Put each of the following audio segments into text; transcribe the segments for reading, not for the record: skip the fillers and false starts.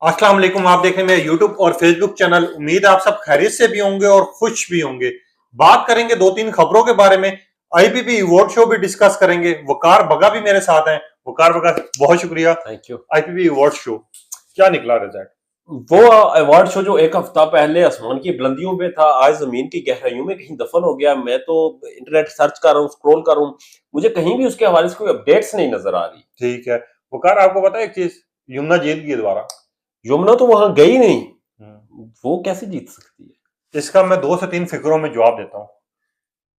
अस्सलाम वालेकुम। आप देख रहे हैं मेरे यूट्यूब और फेसबुक चैनल। उम्मीद है आप सब खैरियत से भी होंगे और खुश भी होंगे। बात करेंगे दो तीन खबरों के बारे में। आईपीपी अवार्ड शो भी डिस्कस करेंगे। वकार बगा भी मेरे साथ हैं। वकार बगा, बहुत शुक्रिया। Thank you. IPP award show क्या निकला रिजल्ट? वो अवार्ड शो जो एक हफ्ता पहले आसमान की बुलंदियों पे था, आज जमीन की गहराइयों में कहीं दफन हो गया। मैं तो इंटरनेट सर्च कर रहा हूँ, स्क्रॉल कर रहा हूँ, मुझे कहीं भी उसके हवाले से कोई अपडेट्स नहीं नजर आ रही। ठीक है वकार, आपको पता है एक चीज, यमुना जीत गई दोबारा। यमुना तो वहां गई नहीं, हम्म। वो कैसे जीत सकती है? इसका मैं 2 से 3 फिक्रों में जवाब देता हूँ।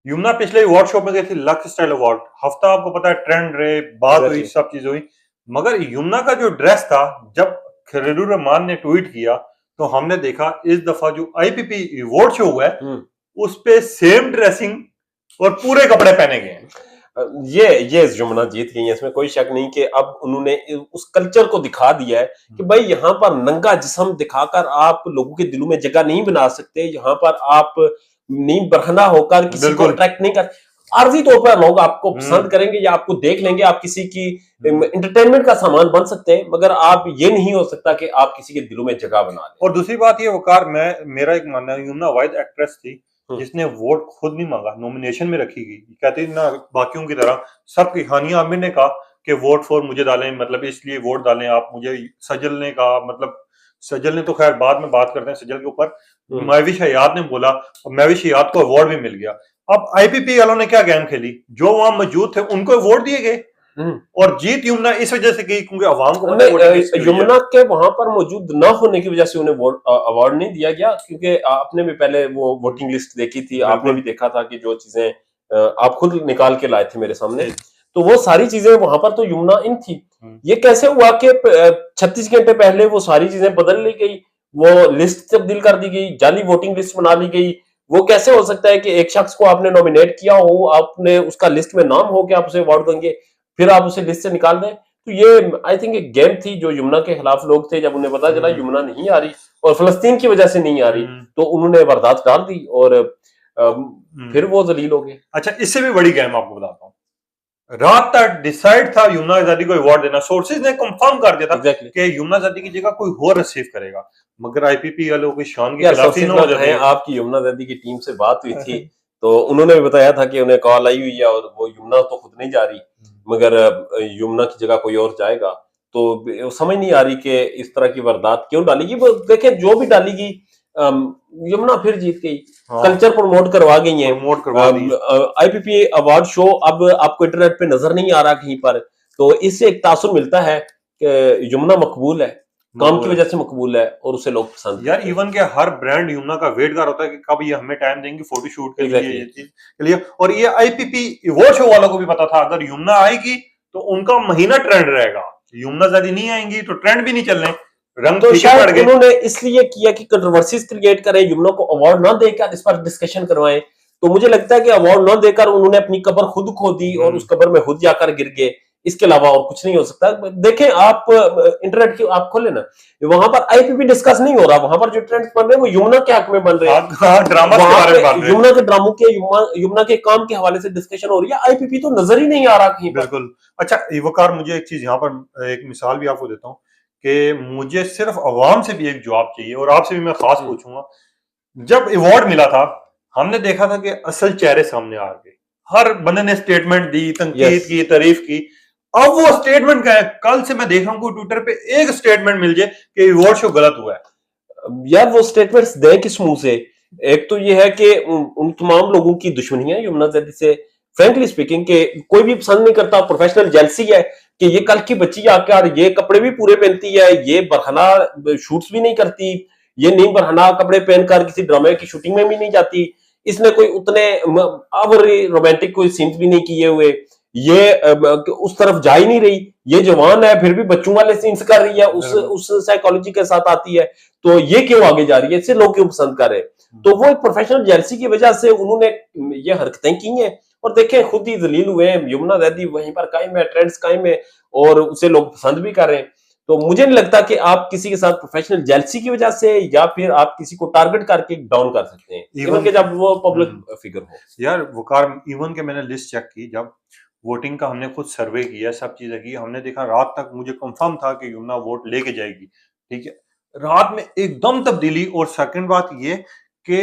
यमुना पिछले अवार्ड शो में गई थी, लक्स स्टाइल अवार्ड। हफ्ता आपको पता है ट्रेंड रहे, बात हुई, एग्जैक्टली। सब चीज हुई। मगर यमुना का जो ड्रेस था, जब खिलेलुर रहमान ने ट्वीट किया तो हमने देखा इस दफा जो आईपीपी अवार्ड शो हुआ है उस पे सेम ड्रेसिंग और पूरे कपड़े पहने गए हैं। ये यमुना जीत गई है, इसमें कोई शक नहीं कि अब उन्होंने उस कल्चर को दिखा दिया है कि भाई यहाँ पर नंगा जिस्म दिखाकर आप लोगों के दिलों में जगह नहीं बना सकते। यहाँ पर आप नीम बरहना होकर किसी को अट्रैक्ट नहीं कर, आर्जी तौर पर लोग आपको पसंद करेंगे या आपको देख लेंगे, आप किसी की एंटरटेनमेंट का सामान बन सकते हैं, मगर आप ये नहीं हो सकता कि आप किसी के दिलों में जगह बना लें। और दूसरी बात ये वकार, मैं मेरा एक मानना है, यमुना वाहिद एक्ट्रेस थी जिसने वोट खुद नहीं मांगा, नॉमिनेशन में रखी गई। कहती ना बाकियों की तरह सबकी, हानिया आमिर ने कहा कि वोट फॉर मुझे डालें, मतलब इसलिए वोट डालें आप मुझे। सजल ने कहा, मतलब सजल ने तो खैर बाद में बात करते हैं सजल के ऊपर। महविश हयात ने बोला और महविश हयात को अवार्ड भी मिल गया। अब आईपीपी वालों ने क्या गेम खेली, जो वहां मौजूद थे उनको वोट दिए गए और जीत यमुना इस वजह से की क्योंकि अवाम को यमुना के वहां पर मौजूद न होने की वजह से उन्हें अवार्ड नहीं दिया गया, क्योंकि आपने भी पहले वो वोटिंग लिस्ट देखी थी, आपने भी देखा था कि जो चीजें आप खुद निकाल के लाए थे मेरे सामने, तो वो सारी चीजें वहां पर तो यमुना इन थी। ये कैसे हुआ कि 36 घंटे पहले वो सारी चीजें बदल ली गई, वो लिस्ट तब्दील कर दी गई, जाली वोटिंग लिस्ट बना ली गई? वो कैसे हो सकता है कि एक शख्स को आपने नॉमिनेट किया हो, आपने उसका लिस्ट में नाम हो कि आप उसे अवार्ड देंगे, फिर आप उसे लिस्ट से निकाल दें? तो ये आई थिंक एक गेम थी जो यमुना के खिलाफ लोग थे। जब उन्हें पता चला यमुना नहीं आ रही और फलस्तीन की वजह से नहीं आ रही, तो उन्होंने वारदात डाल दी और फिर वो जलील हो गए। अच्छा, इससे भी बड़ी गेम आपको बताता हूँ। रात तक डिसाइड था यमुना आजादी को अवार्ड देना, सोर्सेज ने कंफर्म कर दिया था कि यमुना आजादी की जगह कोई और रिसीव करेगा, मगर आईपीपी वालों की शान की खिलाफी ना हो जाती है। आपकी यमुना आजादी की टीम से बात हुई थी तो उन्होंने भी बताया था कि उन्हें कॉल आई हुई है और वो यमुना तो खुद नहीं जा रही, मगर यमुना की जगह कोई और जाएगा। तो समझ नहीं आ रही कि इस तरह की वारदात क्यों डालेगी। वो देखें, जो भी डालेगी, यमुना फिर जीत गई। कल्चर प्रमोट करवा गई है, आईपीपी अवार्ड शो अब आपको इंटरनेट पे नजर नहीं आ रहा कहीं पर, तो इससे एक तासुर मिलता है कि यमुना मकबूल है, काम की वजह से मकबूल है और उसे लोग पसंद यार। इवन के हर ब्रांड यमुना का वेट कर होता है कि कब ये हमें टाइम देंगे फोटो शूट के लिए, ये चीज के लिए। और ये आईपीपी अवार्ड शो वालों को भी पता था अगर यमुना आएगी तो उनका महीना ट्रेंड रहेगा, यमुना ज्यादा नहीं आएंगी तो ट्रेंड भी नहीं चलने, रंग तो शायद उन्होंने इसलिए किया कि कंट्रोवर्सीज क्रिएट करें, यमुना को अवार्ड ना देकर इस पर डिस्कशन करवाएं। तो मुझे लगता है कि अवार्ड ना देकर उन्होंने अपनी कब्र खुद खो दी और उस कब्र में खुद जाकर गिर गए। इसके अलावा और कुछ नहीं हो सकता। देखें, आप इंटरनेट की आप खोले ना, वहां पर आईपीपी डिस्कस नहीं हो रहा, वहां पर जो ट्रेंड्स बन रहे हैं वो यमुना के हक में बन रहे हैं, ड्रामा के बारे में बन रहे हैं, यमुना के ड्रामों के, यमुना के काम के हवाले से डिस्कशन हो रही है। आईपीपी तो नजर ही नहीं आ रहा कहीं पर। बिल्कुल। अच्छा वकार, मुझे एक चीज यहाँ पर एक मिसाल भी आपको देता हूँ कि मुझे सिर्फ अवाम से भी एक जवाब चाहिए और आपसे भी मैं खास पूछूंगा। जब अवार्ड मिला था हमने देखा था कि असल चेहरे सामने आ गए, हर बंदे ने स्टेटमेंट दी, तनकीद की, तारीफ की। अब वो स्टेटमेंट क्या है? कल से मैं देख रहा हूँ ट्विटर पे एक स्टेटमेंट मिल जाए कि अवार्ड शो गलत हुआ है। यार वो स्टेटमेंट्स दें किस मुंह से? एक तो ये है कि उन तमाम लोगों की दुश्मनियां यमुना जैदी से, फ्रेंकली स्पीकिंग, के कोई भी पसंद नहीं करता, प्रोफेशनल जेलसी है कि ये कल की बच्ची आकर ये कपड़े भी पूरे पहनती है, ये बरहना शूट्स भी नहीं करती, ये नहीं बरहना कपड़े पहनकर किसी ड्रामे की शूटिंग में भी नहीं जाती, इसने कोई उतने रोमांटिक कोई सीन्स भी नहीं किए हुए, ये उस तरफ जा ही नहीं रही, ये जवान है फिर भी बच्चों वाले सीन्स कर रही है, उस साइकोलॉजी के साथ आती है, तो ये क्यों आगे जा रही है, इससे लोग क्यों पसंद कर रहे हैं? तो वो एक प्रोफेशनल जेलसी की वजह से उन्होंने ये हरकतें की हैं और देखें खुद ही जलील हुए हैं। यमुना जैदी वहीं पर कायम है, ट्रेंड्स कायम है और उसे लोग पसंद भी कर रहे हैं। तो मुझे नहीं लगता कि आप किसी के साथ प्रोफेशनल जेलसी की वजह से या फिर आप किसी को टारगेट करके डाउन कर सकते हैं, इवन के जब वो पब्लिक फिगर हो। यार वकार, इवन के मैंने लिस्ट चेक की, जब वोटिंग का हमने खुद सर्वे किया, सब चीजें की, हमने देखा रात तक मुझे कंफर्म था कि यमुना वोट लेके जाएगी। ठीक है, रात में एकदम तब्दीली। और सेकंड बात ये कि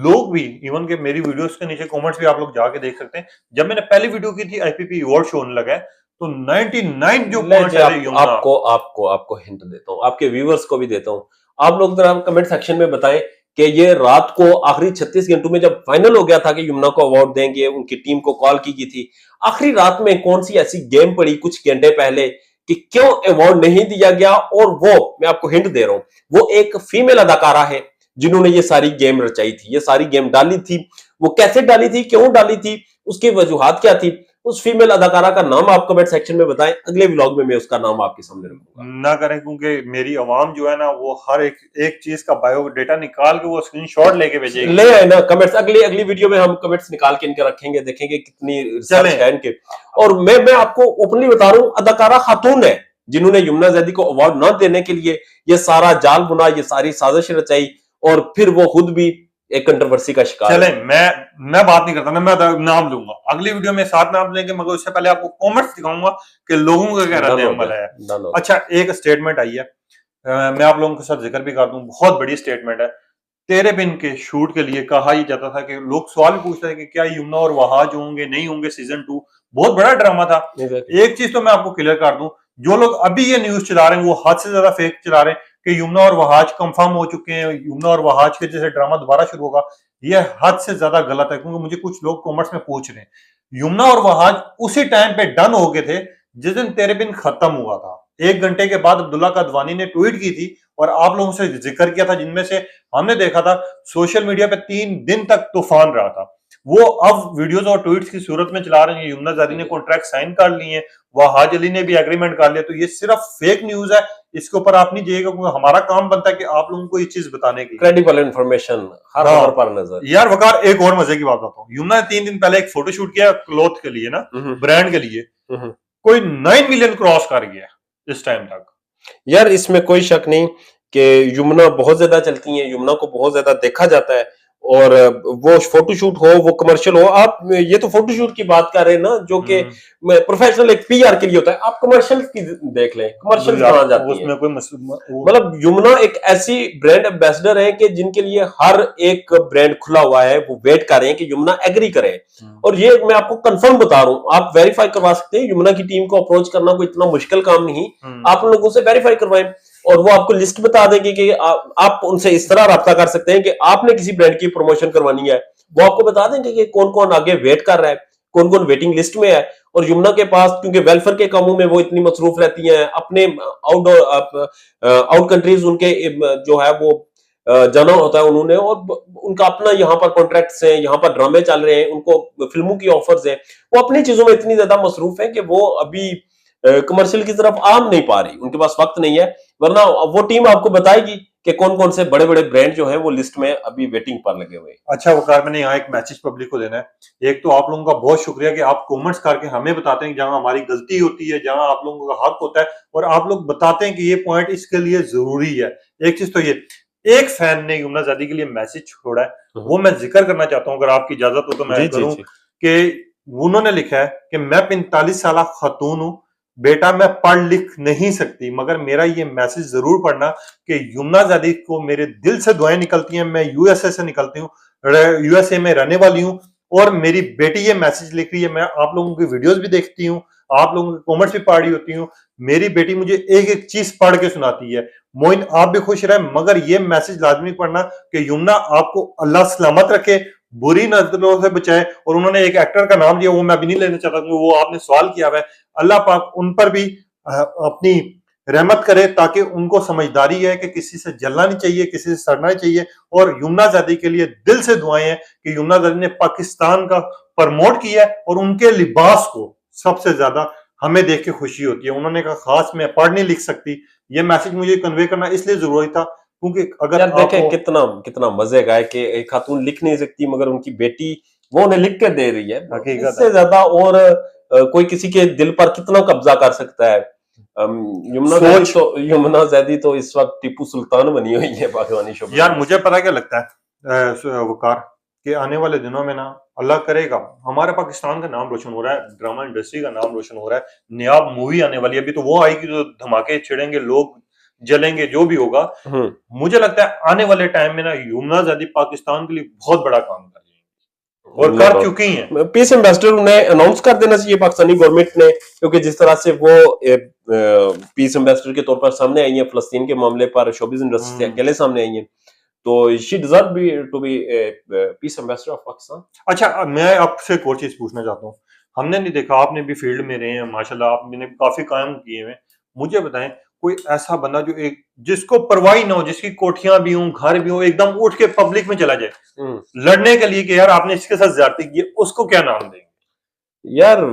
लोग भी इवन के मेरी वीडियोस के नीचे कमेंट्स भी आप लोग जाके देख सकते हैं। जब मैंने पहली वीडियो की थी आईपीपी अवार्ड शो होने लगा है, तो 99 जो ले कमेंट्स जी, आए थे यमुना। आपको हिंट देता हूँ, आपके व्यूवर्स को भी देता हूँ। आप लोग जरा कमेंट सेक्शन में बताएं कि ये रात को आखिरी 36 घंटों में जब फाइनल हो गया था कि यमुना को अवार्ड देंगे, उनकी टीम को कॉल की गई थी, आखिरी रात में कौन सी ऐसी गेम पड़ी कुछ घंटे पहले कि क्यों अवार्ड नहीं दिया गया? और वो मैं आपको हिंट दे रहा हूं, वो एक फीमेल अदाकारा है जिन्होंने ये सारी गेम रचाई थी, ये सारी गेम डाली थी। वो कैसे डाली थी, क्यों डाली थी, उसकी वजूहात क्या थी? उस फीमेल अदाकारा का नाम आप कमेंट सेक्शन में बताएं, अगले व्लॉग में मैं उसका नाम आपके सामने रखूंगा। ना करें, क्योंकि मेरी आवाम जो है ना वो हर एक एक चीज का बायोडेटा निकाल के वो स्क्रीनशॉट लेके भेजेगी। ले आए ना कमेंट्स, अगली अगली वीडियो में हम कमेंट्स निकाल के इनके रखेंगे, देखेंगे कितनी रिसर्च है इनके। और मैं आपको ओपनली बता रहा हूं, अदाकारा खातून है जिन्होंने यमुना जैदी को अवार्ड न देने के लिए ये सारा जाल बुना, ये सारी साजिश रचाई, और फिर वो खुद भी एक कंट्रोवर्सी का शिकार चले है। मैं बात नहीं करता ना, मैं नाम लूंगा अगली वीडियो में 7 नाम लेंगे, मगर उससे पहले आपको कमेंट्स दिखाऊंगा कि लोगों का क्या रद्द अमल है। अच्छा, एक स्टेटमेंट आई है, मैं आप लोगों के साथ जिक्र भी कर दूं, बहुत बड़ी स्टेटमेंट है। तेरे बिन के शूट के लिए कहा ही जाता था कि लोग सवाल भी पूछते थे कि क्या यमुना और वहाज होंगे, नहीं होंगे सीजन 2। बहुत बड़ा ड्रामा था। एक चीज तो मैं आपको क्लियर कर दूं, जो लोग अभी ये न्यूज चला रहे हैं वो हद से ज्यादा फेक चला रहे हैं कि यमुना और वहाज कंफर्म हो चुके हैं, यमुना और वहाज के जैसे ड्रामा दोबारा शुरू होगा। ये हद से ज्यादा गलत है, क्योंकि मुझे कुछ लोग कॉमेंट्स में पूछ रहे हैं, यमुना और वहाज उसी टाइम पे डन हो गए थे जिस दिन तेरे बिन खत्म हुआ था। 1 घंटे के बाद अब्दुल्ला कदवानी ने ट्वीट की थी और आप लोगों से जिक्र किया था, जिनमें से हमने देखा था सोशल मीडिया पे 3 दिन तक तूफान रहा था। वो अब वीडियोस और ट्वीट्स की सूरत में चला रहे हैं यमुना ज़ादी ने कॉन्ट्रैक्ट साइन कर लिए हैं, वहाज अली ने भी एग्रीमेंट कर लिया। तो ये सिर्फ फेक न्यूज है, इसके ऊपर आप नहीं जाइएगा, क्योंकि हमारा काम बनता है कि आप लोगों को ये चीज बताने की, क्रेडिबल इंफॉर्मेशन हर खबर पर नजर। यार वकार, एक और मजे की बात बताता हूँ, यमुना ने 3 दिन पहले एक फोटो शूट किया क्लॉथ के लिए ना, ब्रांड के लिए, कोई 9 मिलियन क्रॉस कर गया इस टाइम तक। यार इसमें कोई शक नहीं कि यमुना बहुत ज्यादा चलती है, यमुना को बहुत ज्यादा देखा जाता है, और वो फोटोशूट हो, वो कमर्शियल हो। आप ये तो फोटोशूट की बात कर रहे हैं ना, जो कि प्रोफेशनल एक पीआर के लिए होता है। आप कमर्शियल की देख लें, कमर्शियल कहां जाती है? मतलब यमुना एक ऐसी ब्रांड एम्बेसडर है कि जिनके लिए हर एक ब्रांड खुला हुआ है, वो वेट कर रहे हैं कि यमुना एग्री करे। और ये मैं आपको कंफर्म बता रहा हूं, आप वेरीफाई करवा सकते हैं, यमुना की टीम को अप्रोच करना कोई इतना मुश्किल काम नहीं। आप लोगों से वेरीफाई करवाएं और वो आपको लिस्ट बता देंगे कि आप उनसे इस तरह रब्ता कर सकते हैं कि आपने किसी ब्रांड की प्रमोशन करवानी है, वो आपको बता देंगे कि कौन कौन आगे वेट कर रहा है, कौन कौन वेटिंग लिस्ट में है। और यमुना के पास, क्योंकि वेलफेयर के कामों में वो इतनी मसरूफ रहती हैं, अपने आउट कंट्रीज उनके जो है वो जाना होता है उन्होंने, और उनका अपना यहाँ पर कॉन्ट्रैक्ट्स हैं, यहाँ पर ड्रामे चल रहे हैं, उनको फिल्मों की ऑफर्स हैं, वो अपनी चीजों में इतनी ज्यादा मसरूफ है कि वो अभी कमर्शियल की तरफ आम नहीं पा रही, उनके पास वक्त नहीं है। वरना वो टीम आपको बताएगी कि कौन कौन से बड़े बड़े ब्रांड जो हैं वो लिस्ट में अभी वेटिंग पर लगे हुए हैं। अच्छा वकार, मैंने यहाँ एक मैसेज पब्लिक को देना है। एक तो आप लोगों का बहुत शुक्रिया कि आप कमेंट्स करके हमें बताते हैं जहां हमारी गलती होती है, जहां आप लोगों का हक होता है, और आप लोग बताते हैं कि ये पॉइंट इसके लिए जरूरी है। एक चीज तो ये, एक फैन ने यमुना ज़ादी के लिए मैसेज छोड़ा है, वो मैं जिक्र करना चाहता हूँ, अगर आपकी इजाजत हो तो मैं करूँ। कि उन्होंने लिखा है कि मैं 45 साल खातून हूँ बेटा, मैं पढ़ लिख नहीं सकती, मगर मेरा ये मैसेज जरूर पढ़ना कि यमुना ज़ादी को मेरे दिल से दुआएं निकलती हैं। मैं यूएसए से निकलती हूँ, यूएसए में रहने वाली हूँ, और मेरी बेटी ये मैसेज लिख रही है। मैं आप लोगों की वीडियोस भी देखती हूँ, आप लोगों की कमेंट्स भी पढ़ रही होती हूँ। मेरी बेटी मुझे एक एक चीज पढ़ के सुनाती है। मोइन आप भी खुश रहे, मगर ये मैसेज लाजमी पढ़ना कि यमुना आपको अल्लाह सलामत रखे, बुरी नजरों से बचाए। और उन्होंने एक एक्टर का नाम दिया, वो मैं भी नहीं लेना चाहता, वो आपने सवाल किया हुआ है। अल्लाह पाक उन पर भी अपनी रहमत करे, ताकि उनको समझदारी है कि किसी से जलना नहीं चाहिए, किसी से सड़ना नहीं चाहिए। और यमुना ज़ादी के लिए दिल से दुआएं हैं कि यमुना ज़ादी ने पाकिस्तान का प्रमोट किया है, और उनके लिबास को सबसे ज्यादा हमें देख के खुशी होती है। उन्होंने कहा खास मैं पढ़ नहीं लिख सकती, ये मैसेज मुझे कन्वे करना इसलिए जरूरी था, क्योंकि अगर देखें कितना कितना मजे का है कि एक खातून लिख नहीं सकती मगर उनकी बेटी वो उन्हें लिख के दे रही है। इससे ज्यादा और कोई किसी के दिल पर कितना कब्जा कर सकता है। यमुना ज़ैदी तो इस वक्त टीपू सुल्तान बनी हुई है बागवानी शो। यार मुझे पता क्या लगता है वकार, कि आने वाले दिनों में ना अल्लाह करेगा हमारे पाकिस्तान का नाम रोशन हो रहा है, ड्रामा इंडस्ट्री का नाम रोशन हो रहा है। नया मूवी आने वाली है, अभी तो वो आएगी जो धमाके छिड़ेंगे, लोग जलेंगे, जो भी होगा। मुझे लगता है आने वाले टाइम में ना यमुना ज़ैदी पाकिस्तान के लिए बहुत बड़ा काम कर रही है और कर चुकी हैं। पीस एम्बेसडर उन्हें अनाउंस कर देना चाहिए पाकिस्तानी गवर्नमेंट ने, क्योंकि जिस तरह से वो पीस एम्बेसडर के तौर पर सामने आई है फलस्तीन के मामले पर, शोबिज़ इंडस्ट्री से अकेले सामने आई है, तो she deserve be to be peace ambassador of Pakistan. अच्छा, मैं आपसे एक और चीज पूछना चाहता हूँ। हमने नहीं देखा, आपने भी फील्ड में रहे हैं माशाल्लाह, आपने काफी काम किए हुए। मुझे बताएं कोई ऐसा बंदा जो एक जिसको परवाह ही ना हो, जिसकी कोठियां भी हों, घर भी हो, एकदम उठ के पब्लिक में चला जाए लड़ने के लिए कि यार आपने इसके साथ ज्यादती की, उसको क्या नाम देंगे? यार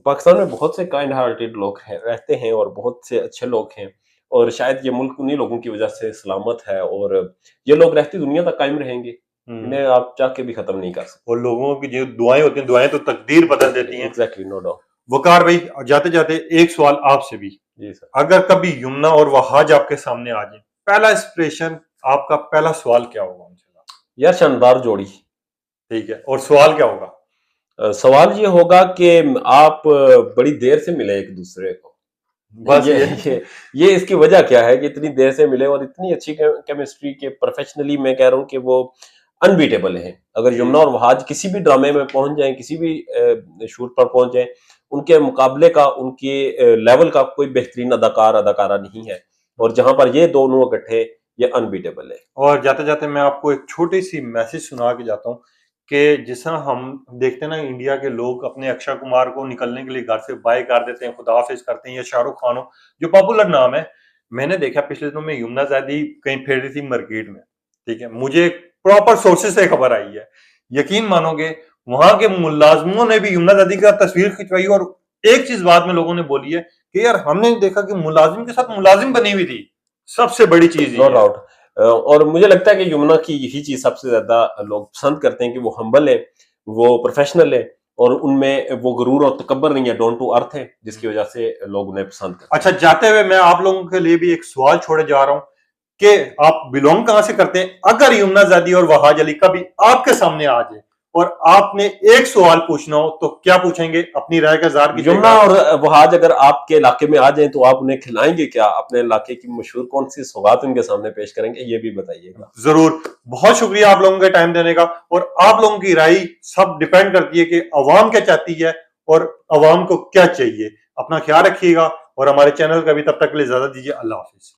पाकिस्तान में बहुत से काइंड हार्टेड लोग रहते हैं और बहुत से अच्छे लोग हैं, और शायद ये मुल्क उन्हीं लोगों की वजह से सलामत है, और ये लोग रहती दुनिया तक कायम रहेंगे। इन्हें आप चाह के भी खत्म नहीं कर सकते। और लोगों की जो दुआएं होती हैं, दुआएं तो तकदीर बदल देती हैं। Exactly, no doubt. वकार भाई, जाते जाते एक सवाल आपसे भी। जी सर। अगर कभी यमुना और वहाज आपके सामने आ जाए, पहला इंस्पिरेशन, आपका पहला सवाल क्या होगा उनसे? यार शानदार जोड़ी। ठीक है, और सवाल क्या होगा? सवाल ये होगा कि आप बड़ी देर से मिले एक दूसरे को, बस ये इसकी वजह क्या है कि इतनी देर से मिले और इतनी अच्छी केमिस्ट्री के, प्रोफेशनली मैं कह रहा हूँ कि वो अनबीटेबल है। अगर यमुना और वहाज किसी भी ड्रामे में पहुंच जाएं, किसी भी शूट पर पहुंच जाएं, उनके मुकाबले का, उनके लेवल का कोई बेहतरीन अदाकार अदाकारा नहीं है, और जहां पर ये दोनों इकट्ठे, ये अनबीटेबल है। और जाते जाते मैं आपको एक छोटी सी मैसेज सुना के जाता हूँ कि जिस तरह हम देखते हैं ना, इंडिया के लोग अपने अक्षय कुमार को निकलने के लिए घर से बाय कर देते हैं, खुदा हाफिज करते हैं, या शाहरुख खान हो, जो पॉपुलर नाम है। मैंने देखा पिछले दिनों में यमुना ज़ैदी कहीं फिर रही थी मार्केट में, ठीक है, मुझे प्रॉपर सोर्सेज से खबर आई है। यकीन मानोगे, वहां के मुलाजमों ने भी यमुना ज़ैदी का तस्वीर खिंचवाई, और एक चीज बाद में लोगों ने बोली है कि यार हमने देखा कि मुलाजिम के साथ मुलाजिम बनी हुई थी। सबसे बड़ी चीज नो डाउट। और मुझे लगता है कि यमुना की यही चीज सबसे ज्यादा लोग पसंद करते हैं कि वो हम्बल है, वो प्रोफेशनल है, और उनमें वो गुरूर और तकब्बर नहीं है, डाउन टू अर्थ है, जिसकी वजह से लोग उन्हें पसंद करते हैं। अच्छा, जाते हुए मैं आप लोगों के लिए भी एक सवाल छोड़े जा रहा हूं कि आप बिलोंग कहां से करते हैं। अगर यमुना ज़ैदी और वहाज अली कभी आपके सामने आ जाए और आपने एक सवाल पूछना हो, तो क्या पूछेंगे? अपनी राय का इज़हार कीजिएगा। यमुना और वहाज अगर आपके इलाके में आ जाए तो आप उन्हें खिलाएंगे क्या? अपने इलाके की मशहूर कौन सी सौगात उनके सामने पेश करेंगे, ये भी बताइएगा। जरूर। बहुत शुक्रिया आप लोगों के टाइम देने का, और आप लोगों की राय सब डिपेंड करती है कि अवाम क्या चाहती है और अवाम को क्या चाहिए। अपना ख्याल रखिएगा, और हमारे चैनल का भी तब तक के लिए इजाजत दीजिए। अल्लाह हाफिज।